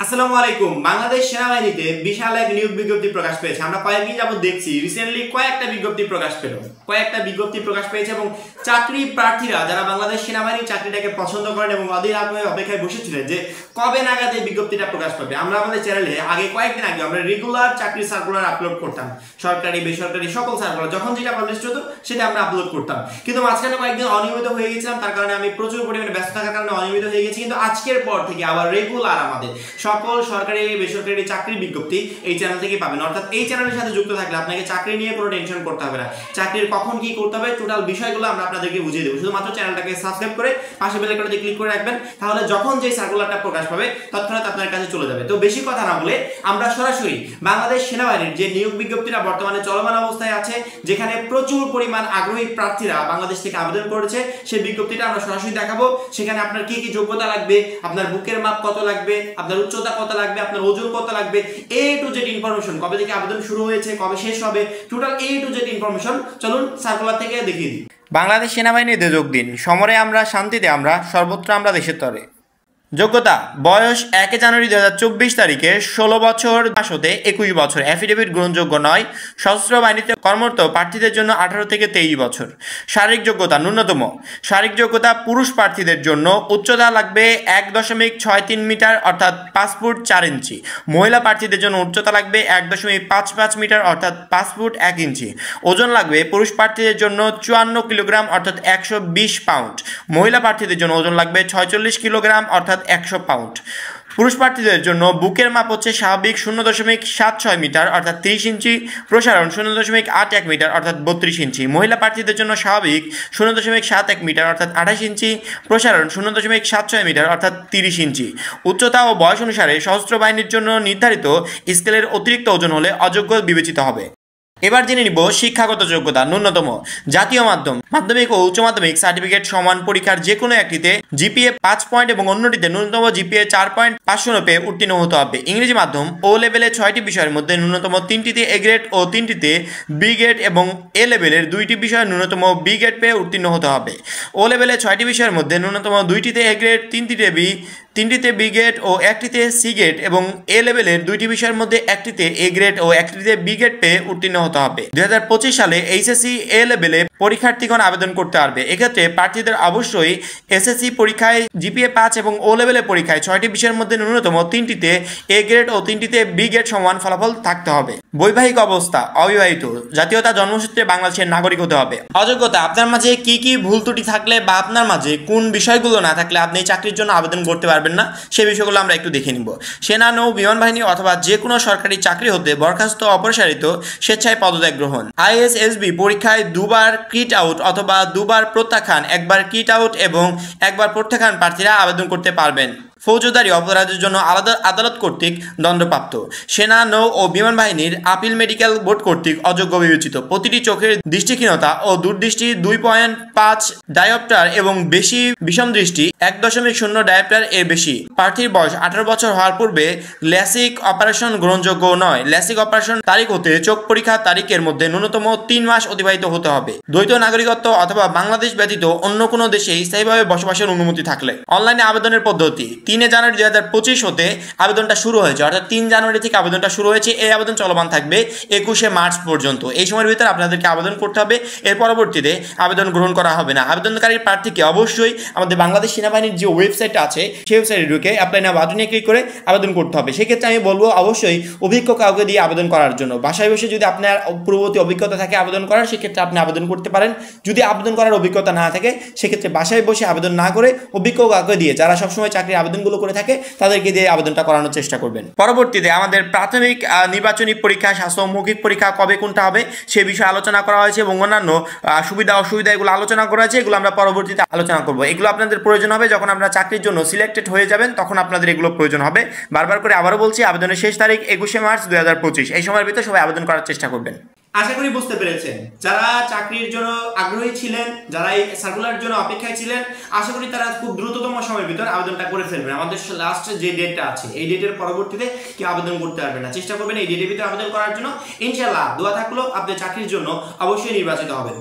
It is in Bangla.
আসসালামু আলাইকুম। বাংলাদেশ সেনাবাহিনীতে বিশাল এক নিয়োগ বিজ্ঞপ্তি প্রকাশ পেয়েছে। আমরা কয়েকদিন যাবত দেখছি রিসেন্টলি কয়েকটা বিজ্ঞপ্তি প্রকাশ পেয়েছে এবং চাকরি প্রার্থীরা যারা বাংলাদেশ সেনাবাহিনীর চাকরিটাকে পছন্দ করেন এবং অধীর আগ্রহে অপেক্ষায় বসেছিলেন যে কবে নাগাদ এই বিজ্ঞপ্তিটা প্রকাশ পাবে। আমরা আমাদের চ্যানেলে কয়েকদিন আগে আমরা রেগুলার চাকরির সার্কুলার আপলোড করতাম, সরকারি বেসরকারি সকল সার্কুলার যখন যেটা পাবলিশ হতো সেটা আমরা আপলোড করতাম। কিন্তু মাঝখানে কয়েকদিন অনিয়মিত হয়ে গেছিলাম, তার কারণে আমি প্রচুর পরিমাণে ব্যস্ত থাকার কারণে অনিয়মিত হয়ে গেছি। কিন্তু আজকের পর থেকে আবার রেগুলার আমাদের সকল সরকারি বেসরকারি চাকরির বিজ্ঞপ্তি এই চ্যানেল থেকে পাবেন। অর্থাৎ এই চ্যানেলের সাথে যুক্ত থাকলে আপনাকে চাকরি নিয়ে কোনো টেনশন করতে হবে না। চাকরির কখন কি করতে হবে টোটাল বিষয়গুলো আমরা আপনাদেরকে বুঝিয়ে দেবো। শুধুমাত্র চ্যানেলটাকে সাবস্ক্রাইব করে পাশে বেল আইকনটি ক্লিক করে রাখবেন, তাহলে যখন যে সার্কুলারটা প্রকাশ পাবে তৎক্ষণাৎ আপনার কাছে চলে যাবে। তো বেশি কথা না বলে আমরা সরাসরি বাংলাদেশ সেনাবাহিনীর যে নিয়োগ বিজ্ঞপ্তিটা বর্তমানে চলমান অবস্থায় আছে, যেখানে প্রচুর পরিমাণ আগ্রহী প্রার্থীরা বাংলাদেশ থেকে আবেদন করেছে, সেই বিজ্ঞপ্তিটা আমরা সরাসরি দেখাবো। সেখানে আপনার কি কি যোগ্যতা লাগবে, আপনার বুকের মাপ কত লাগবে, আপনার উচ্চতা কত লাগবে, আপনার ওজন কত লাগবে, এ টু জেড ইনফরমেশন, কবে থেকে আবেদন শুরু হয়েছে, কবে শেষ হবে, total A to Z information চলুন সার্কুলার থেকে দেখিয়ে দিই। বাংলাদেশ সেনাবাহিনীতে যোগ দিন, সমরে আমরা, শান্তিতে আমরা, সর্বত্র আমরা দেশের তরে। যোগ্যতা: বয়স 1 জানুয়ারি 2024 তারিখে 16 বছর মাস হতে 21 বছর, অ্যাফিডেভিট গ্রহণযোগ্য নয়। সশস্ত্র বাহিনীতে কর্মরত প্রার্থীদের জন্য 18 থেকে 23 বছর। শারীরিক যোগ্যতা: ন্যূনতম শারীরিক যোগ্যতা পুরুষ প্রার্থীদের জন্য উচ্চতা লাগবে 1.63 মিটার অর্থাৎ 5 ফুট 4 ইঞ্চি। মহিলা প্রার্থীদের জন্য উচ্চতা লাগবে 1.55 মিটার অর্থাৎ 5 ফুট 1 ইঞ্চি। ওজন লাগবে পুরুষ প্রার্থীদের জন্য 54 কিলোগ্রাম অর্থাৎ 120 পাউন্ড। মহিলা প্রার্থীদের জন্য ওজন লাগবে 46 কিলোগ্রাম অর্থাৎ 100 পাউন্ড। পুরুষ প্রার্থীদের জন্য বুকের মাপ হচ্ছে স্বাভাবিক 0.76 মিটার অর্থাৎ 30 ইঞ্চি, প্রসারণ 0.81 মিটার অর্থাৎ 32 ইঞ্চি। মহিলা প্রার্থীদের জন্য স্বাভাবিক 0.71 মিটার অর্থাৎ 28 ইঞ্চি, প্রসারণ 0.76 মিটার অর্থাৎ 30 ইঞ্চি। উচ্চতা ও বয়স অনুসারে সশস্ত্র বাহিনীর জন্য নির্ধারিত স্কেলের অতিরিক্ত ওজন হলে অযোগ্য বিবেচিত হবে। এবার জেনে নিব শিক্ষাগত যোগ্যতা। ন্যূনতম জাতীয় মাধ্যমিক ও উচ্চ মাধ্যমিক সার্টিফিকেট সমান পরীক্ষার যে কোনো একটিতে জিপিএ 5 পয়েন্ট এবং অন্যটিতে ন্যূনতম জিপিএ 4.5 পেয়ে উত্তীর্ণ হতে হবে। ইংরেজি মাধ্যম ও লেভেলে 6টি বিষয়ের মধ্যে ন্যূনতম 3টিতে এ গ্রেড ও 3টিতে বি গ্রেড এবং এ লেভেলের 2টি বিষয়ে ন্যূনতম বি গ্রেড পেয়ে উত্তীর্ণ হতে হবে। ও লেভেলে 6টি বিষয়ের মধ্যে ন্যূনতম 2টিতে এ গ্রেড, 3টিতে বি গ্রেড ও 1টিতে সি গ্রেড এবং এ লেভেলের 2টি বিষয়ের মধ্যে 1টিতে এ গ্রেড ও 1টিতে বি গ্রেড পেয়ে উত্তীর্ণ হতে হবে। 2025 সালে এইচএসসি এ লেভেলে পরীক্ষার্থীগণ আবেদন করতে পারবে। এক্ষেত্রে প্রার্থীদের অবশ্যই এসএসসি পরীক্ষায় জিপিএ 5 এবং ও লেভেলের পরীক্ষায় 6টি বিষয়ের মধ্যে ন্যূনতম 3টিতে এ গ্রেড ও 3টিতে বি গ্রেড সমান ফলাফল থাকতে হবে। বৈবাহিক অবস্থা: অবিবাহিত। জাতীয়তা: জন্মসূত্রে বাংলাদেশের নাগরিক হতে হবে। অযোগ্যতা: আপনার মাঝে কি কি ভুল ত্রুটি থাকলে বা আপনার মাঝে কোন বিষয়গুলো না থাকলে আপনি চাকরির জন্য আবেদন করতে পারবেন না, সেই বিষয়গুলো আমরা একটু দেখে নিব। সেনা, নৌ, বিমান বাহিনী অথবা যে কোনো সরকারি চাকরি হতে বরখাস্ত, অপসারিত, স্বেচ্ছায় পদত্যাগ গ্রহণ। আইএসএসবি পরীক্ষায় 2বার কিট আউট অথবা 2বার প্রত্যাখ্যান, 1বার কিট আউট এবং 1বার প্রত্যাখ্যান প্রার্থীরা আবেদন করতে পারবেন। ফৌজদারি অপরাধের জন্য আলাদা আদালত কর্তৃক দণ্ডপ্রাপ্ত। সেনা, নৌ ও বিমান বাহিনীর আপিল মেডিকেল বোর্ড কর্তৃক অযোগ্য বিবেচিত। প্রতিটি চোখের দৃষ্টিহীনতা ও দূরদৃষ্টি 2.5 ডায়োপ্টার এবং বেশি, বিষম দৃষ্টি 1.0 ডায়োপ্টার এর বেশি। প্রার্থীর বয়স 18 বছর হওয়ার পূর্বে ল্যাসিক অপারেশন গ্রহণযোগ্য নয়। ল্যাসিক অপারেশন তারিখ হতে চোখ পরীক্ষা তারিখের মধ্যে ন্যূনতম 3 মাস অতিবাহিত হতে হবে। দ্বৈত নাগরিকত্ব অথবা বাংলাদেশ ব্যতীত অন্য কোনো দেশে স্থায়ীভাবে বসবাসের অনুমতি থাকলে। অনলাইনে আবেদনের পদ্ধতি: 3 জানুয়ারি 2025 হতে আবেদনটা শুরু হয়েছে, অর্থাৎ 3 জানুয়ারি থেকে আবেদনটা শুরু হয়েছে। এই আবেদন চলমান থাকবে 21 মার্চ পর্যন্ত। এই সময়ের ভিতরে আপনাদেরকে আবেদন করতে হবে, এর পরবর্তীতে আবেদন গ্রহণ করা হবে না। আবেদনকারী প্রার্থীকে অবশ্যই আমাদের বাংলাদেশ সেনাবাহিনীর যে ওয়েবসাইট আছে সেই ওয়েবসাইটে ঢুকে অ্যাপ্লাই নাও বাটনে ক্লিক করে আবেদন করতে হবে। সেক্ষেত্রে আমি বলবো অবশ্যই অভিজ্ঞ কাউকে দিয়ে আবেদন করার জন্য। বাসায় বসে যদি আপনার পূর্ববর্তী অভিজ্ঞতা থাকে আবেদন করার, সেক্ষেত্রে আপনি আবেদন করতে পারেন। যদি আবেদন করার অভিজ্ঞতা না থাকে সেক্ষেত্রে বাসায় বসে আবেদন না করে অভিজ্ঞ কাউকে দিয়ে, যারা সবসময় চাকরির আবেদনগুলো করে থাকে, তাদেরকে দিয়ে আবেদনটা করানোর চেষ্টা করবেন। পরবর্তীতে আমাদের প্রাথমিক নির্বাচনী পরীক্ষা, স্বাস্থ্য মৌখিক পরীক্ষা কবে কোনটা হবে সে বিষয়ে আলোচনা করা হয়েছে এবং অন্যান্য সুবিধা অসুবিধা এগুলো আলোচনা করা হয়েছে। এগুলো আমরা পরবর্তীতে আলোচনা করব। এগুলো আপনাদের প্রয়োজন হবে যখন আপনারা চাকরির জন্য সিলেক্টেড হয়ে যাবেন, তখন আপনাদের এগুলো প্রয়োজন হবে। বারবার করে আবারও বলছি, আবেদনের শেষ তারিখ 21 মার্চ 2025। এই সময়ের ভিতরে সবাই আবেদন করার চেষ্টা করবেন। আশা করি বুঝতে পেরেছেন। যারা চাকরির জন্য আগ্রহী ছিলেন, যারা এই সার্কুলার জন্য অপেক্ষায় ছিলেন, আশা করি তারা খুব দ্রুততম সময়ের ভিতর আবেদনটা করে ফেলবেন। আমাদের লাস্ট যে ডেটটা আছে এই ডেটের পরবর্তীতে কি আবেদন করতে পারবেন না, চেষ্টা করবেন এই ডেটের ভিতরে আবেদন করার জন্য। ইনশাআল্লাহ দোয়া থাকলো আপনি চাকরির জন্য অবশ্যই নির্বাচিত হবেন।